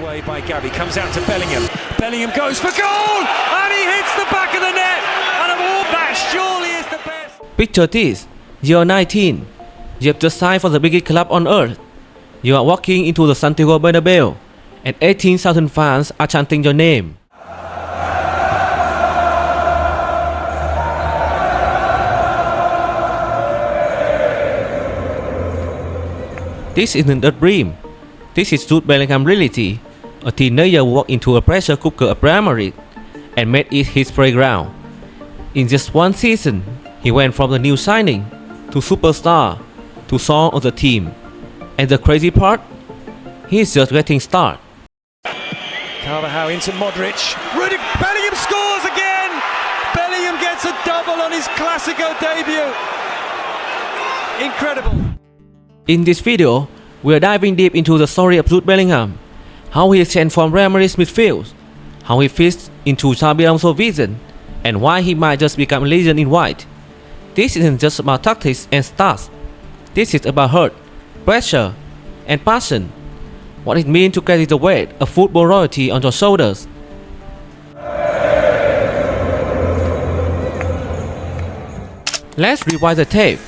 away by Gavi, comes out to Bellingham. Bellingham goes for goal, and he hits the back of the net. And of all that, surely is the best. Picture this: you're 19. You have just signed for the biggest club on earth. You are walking into the Santiago Bernabeu, and 18,000 fans are chanting your name. This isn't a dream. This is Jude Bellingham reality. A teenager walked into a pressure cooker at Real Madrid and made it his playground. In just one season, he went from the new signing to superstar to song of the team. And the crazy part? He's just getting started. Carvajal into Modric. Rudy Bellingham scores again! Bellingham gets a double on his Clasico debut. Incredible. In this video, we are diving deep into the story of Jude Bellingham, how he changed from Real Madrid's midfield, how he fits into Xabi Alonso's vision, and why he might just become a legend in white. This isn't just about tactics and stats. This is about heart, pressure, and passion. What it means to carry the weight of football royalty on your shoulders. Let's rewind the tape.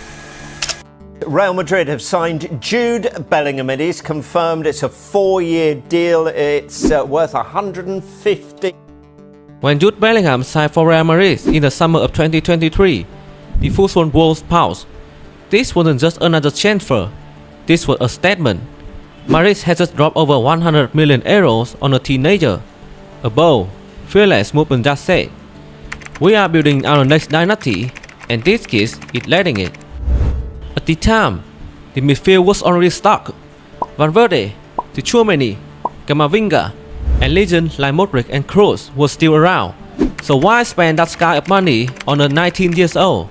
Real Madrid have signed Jude Bellingham. It is confirmed it's a 4-year deal. It's worth 150. When Jude Bellingham signed for Real Madrid in the summer of 2023, the football world paused. This wasn't just another transfer. This was a statement. Madrid has just dropped over 100 million euros on a teenager. A bold, fearless movement that said, "We are building our next dynasty, and this kid is letting it." At the time, the midfield was already stuck. Valverde, Tchouaméni, Camavinga, and legends like Modric and Kroos were still around. So why spend that sky of money on a 19-year-old?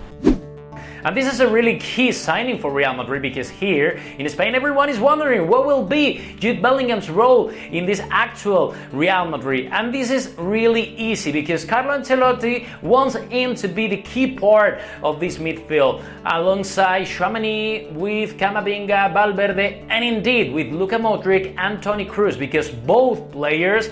And this is a really key signing for Real Madrid, because here in Spain everyone is wondering what will be Jude Bellingham's role in this actual Real Madrid. And this is really easy because Carlo Ancelotti wants him to be the key part of this midfield alongside Tchouaméni, with Camavinga, Valverde, and indeed with Luka Modric and Toni Kroos, because both players,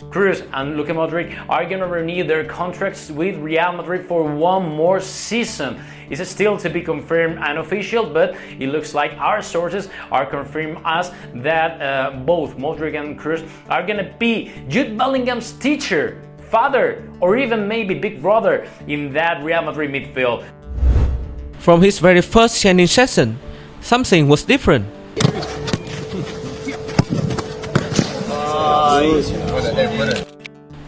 Kroos and Luka Modric, are going to renew their contracts with Real Madrid for one more season. It's still to be confirmed and official, but it looks like our sources are confirming us that both Modric and Kroos are going to be Jude Bellingham's teacher, father, or even maybe big brother in that Real Madrid midfield. From his very first training session, something was different.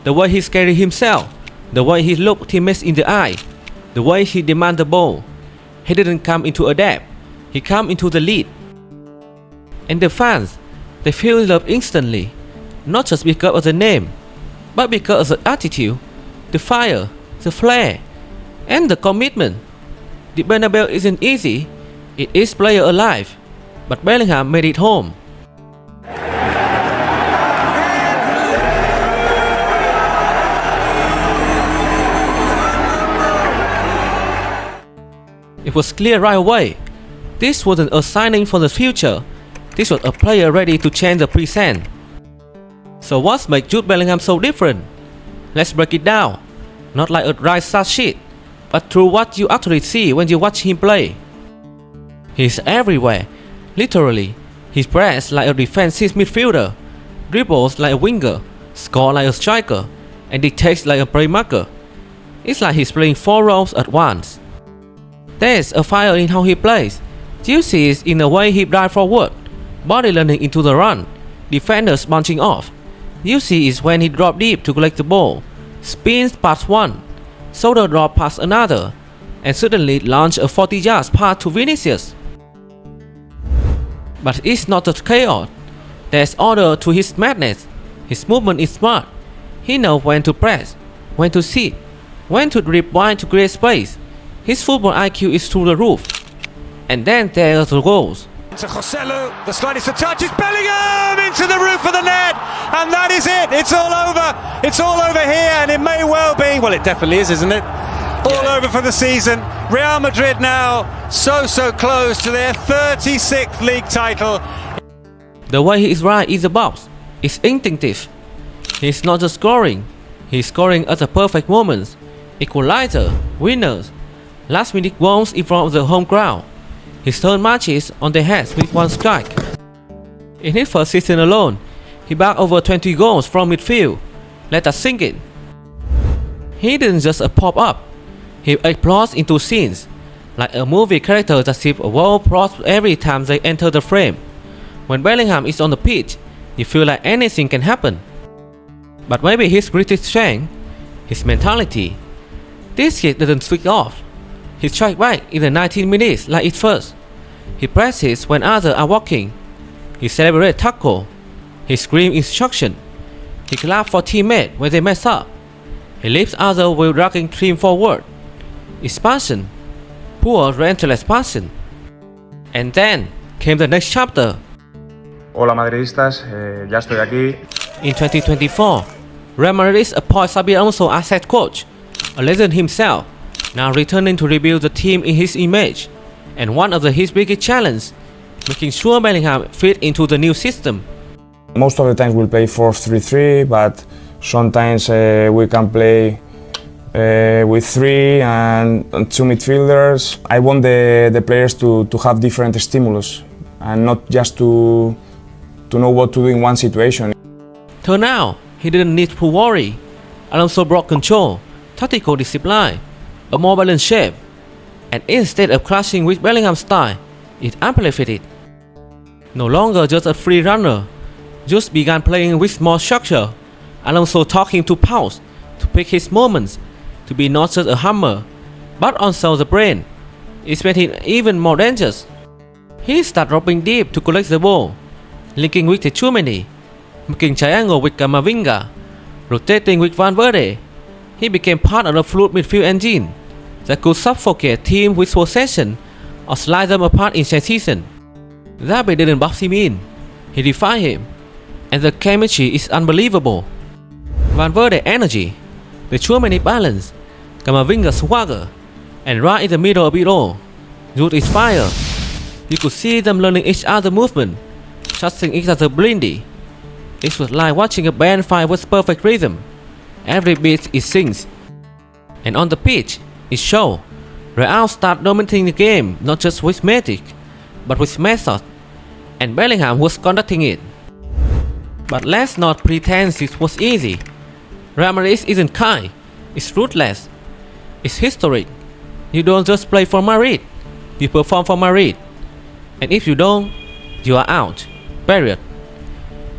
The way he carried himself, the way he looked teammates in the eye, the way he demanded the ball. He didn't come into a dab, he came into the lead. And the fans, they fell in love instantly, not just because of the name, but because of the attitude, the fire, the flair, and the commitment. The Bernabeu isn't easy, it is player alive, but Bellingham made it home. It was clear right away. This wasn't a signing for the future. This was a player ready to change the present. So what makes Jude Bellingham so different? Let's break it down. Not like a dry stat sheet, but through what you actually see when you watch him play. He's everywhere. Literally, he presses like a defensive midfielder, dribbles like a winger, scores like a striker, and dictates like a playmaker. It's like he's playing 4 roles at once. There's a fire in how he plays. You see it in the way he drives forward, body leaning into the run, defenders bunching off. You see it when he drops deep to collect the ball, spins past one, shoulder drop past another, and suddenly launch a 40 yards pass to Vinicius. But it's not just chaos. There's order to his madness. His movement is smart. He knows when to press, when to sit, when to dribble wide to create space. His football IQ is through the roof. And then there's the goals. To Joselu, the slightest of touches, Bellingham into the roof of the net, and that is it. It's all over. It's all over here, and it may well be. Well, it definitely is, isn't it? All over for the season. Real Madrid now so close to their 36th league title. The way he is right is the box. is instinctive. He's not just scoring, he's scoring at the perfect moments. Equalizer, winners, last minute goals in front of the home crowd. His turn matches on their heads with one strike. In his first season alone, he bagged over 20 goals from midfield. Let us sink in. He didn't just pop up, he explodes into scenes, like a movie character that sees a world plot every time they enter the frame. When Bellingham is on the pitch, you feel like anything can happen. But maybe his greatest strength, his mentality. This kid doesn't switch off. He strikes back in the 19 minutes like it first. He presses when others are walking. He celebrates tackle. He screams instruction. He claps for teammates when they mess up. He lifts others while dragging team forward. It's passion. Poor relentless passion. And then came the next chapter. Hola madridistas, ya estoy aquí. In 2024, Real Madrid appoints Xabi Alonso as head coach, a legend himself, now returning to rebuild the team in his image, and one of his biggest challenges, making sure Bellingham fit into the new system. Most of the times we'll play 4-3-3, but sometimes we can play with 3 and 2 midfielders. I want the players to have different stimulus and not just to know what to do in one situation. Turn out, he didn't need to worry. Alonso brought control, tactical discipline, a more balanced shape, and instead of clashing with Bellingham's style, it amplified it. No longer just a free runner, Jude began playing with more structure. Alonso taught him to pause, to pick his moments, to be not just a hammer, but also the brain. It made him even more dangerous. He started dropping deep to collect the ball, linking with the Tchouaméni, making triangle with Camavinga, rotating with Valverde. He became part of the fluid midfield engine that could suffocate teams with possession or slide them apart in season. Xabi didn't box him in, he defied him, and the chemistry is unbelievable. Valverde energy, the Tchouaméni balance, Camavinga swagger, and right in the middle of it all, Jude is fire. You could see them learning each other's movement, trusting each other blindly. It was like watching a band fight with perfect rhythm. Every beat is sings. And on the pitch, it showed. Real started dominating the game not just with magic, but with method. And Bellingham was conducting it. But let's not pretend it was easy. Real Madrid isn't kind, it's ruthless, it's historic. You don't just play for Madrid, you perform for Madrid. And if you don't, you are out. Period.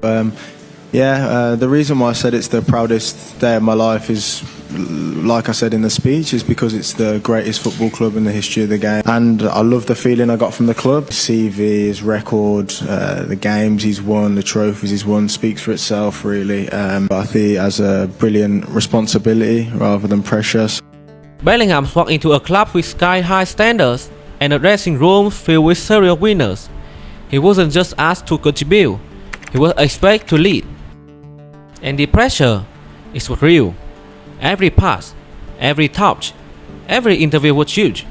The reason why I said it's the proudest day of my life is, like I said in the speech, is because it's the greatest football club in the history of the game. And I love the feeling I got from the club. CV, his record, the games he's won, the trophies he's won speaks for itself, really. But I think he has a brilliant responsibility rather than pressure. Bellingham walked into a club with sky-high standards and a dressing room filled with serial winners. He wasn't just asked to contribute, he was expected to lead. And the pressure is real. Every pass, every touch, every interview was huge.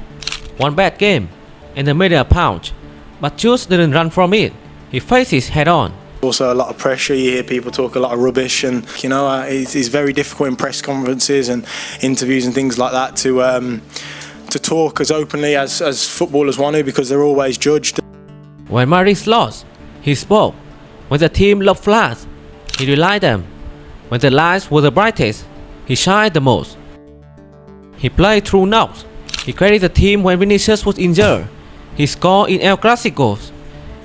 One bad game, and the media pounce. But Jude didn't run from it, he faced it head on. Also a lot of pressure, you hear people talk a lot of rubbish, and it's very difficult in press conferences and interviews and things like that to talk as openly as footballers want to, because they're always judged. When Madrid lost, he spoke. When the team looked flat, he relied them. When the lights were the brightest, he shined the most. He played through knocks. He carried the team when Vinicius was injured. He scored in El Clásicos.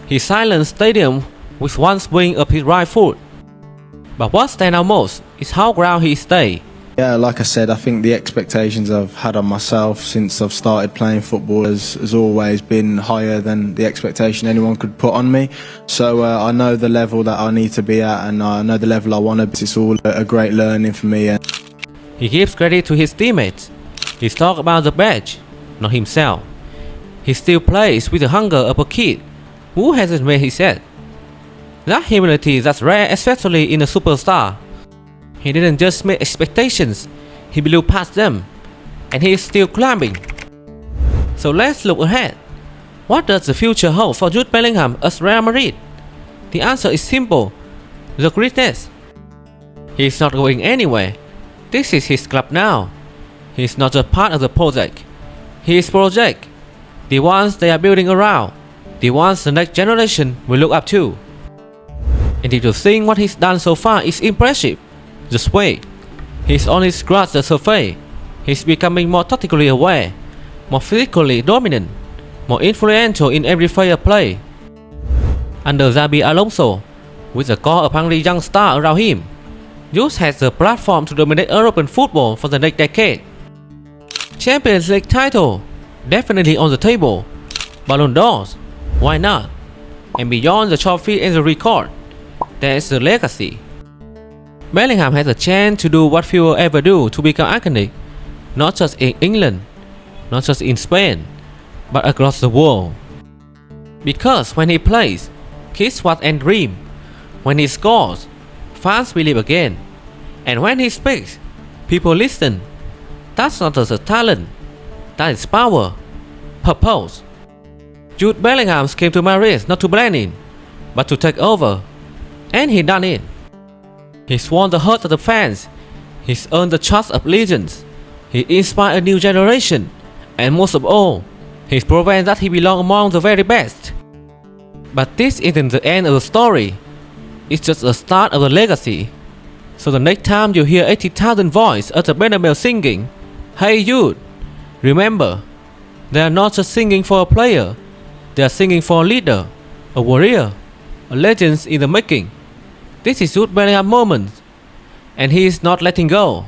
He silenced stadium with one swing of his right foot. But what stands out most is how grounded he stayed. Yeah, like I said, I think the expectations I've had on myself since I've started playing football has always been higher than the expectation anyone could put on me. So I know the level that I need to be at, and I know the level I want to be. It's all a great learning for me. He gives credit to his teammates. He's talked about the badge, not himself. He still plays with the hunger of a kid who hasn't made his head. That humility that's rare, especially in a superstar. He didn't just meet expectations, he blew past them, and he is still climbing. So let's look ahead. What does the future hold for Jude Bellingham as Real Madrid? The answer is simple. the greatness. He's not going anywhere. This is his club now. He's not a part of the project. His project, the ones they are building around, the ones the next generation will look up to. And if you think what he's done so far is impressive, just wait. He's only scratched the surface. He's becoming more tactically aware, more physically dominant, more influential in every phase of play. Under Xabi Alonso, with a core of hungry young stars around him, Jude has the platform to dominate European football for the next decade. Champions League title, definitely on the table. Ballon d'Ors, why not? And beyond the trophy and the record, there is the legacy. Bellingham has a chance to do what few will ever do, to become iconic, not just in England, not just in Spain, but across the world. Because when he plays, kids watch and dream. When he scores, fans believe again. And when he speaks, people listen. That's not just a talent, that is power, purpose. Jude Bellingham came to Madrid not to blend in, but to take over. And he done it. He's won the heart of the fans. He's earned the trust of legends. He inspired a new generation. And most of all, he's proven that he belongs among the very best. But this isn't the end of the story. It's just the start of the legacy. So the next time you hear 80,000 voices at the Bernabeu singing, "Hey Jude," remember, they are not just singing for a player. They are singing for a leader, a warrior, a legend in the making. This is Jude Bellingham moment, and he is not letting go.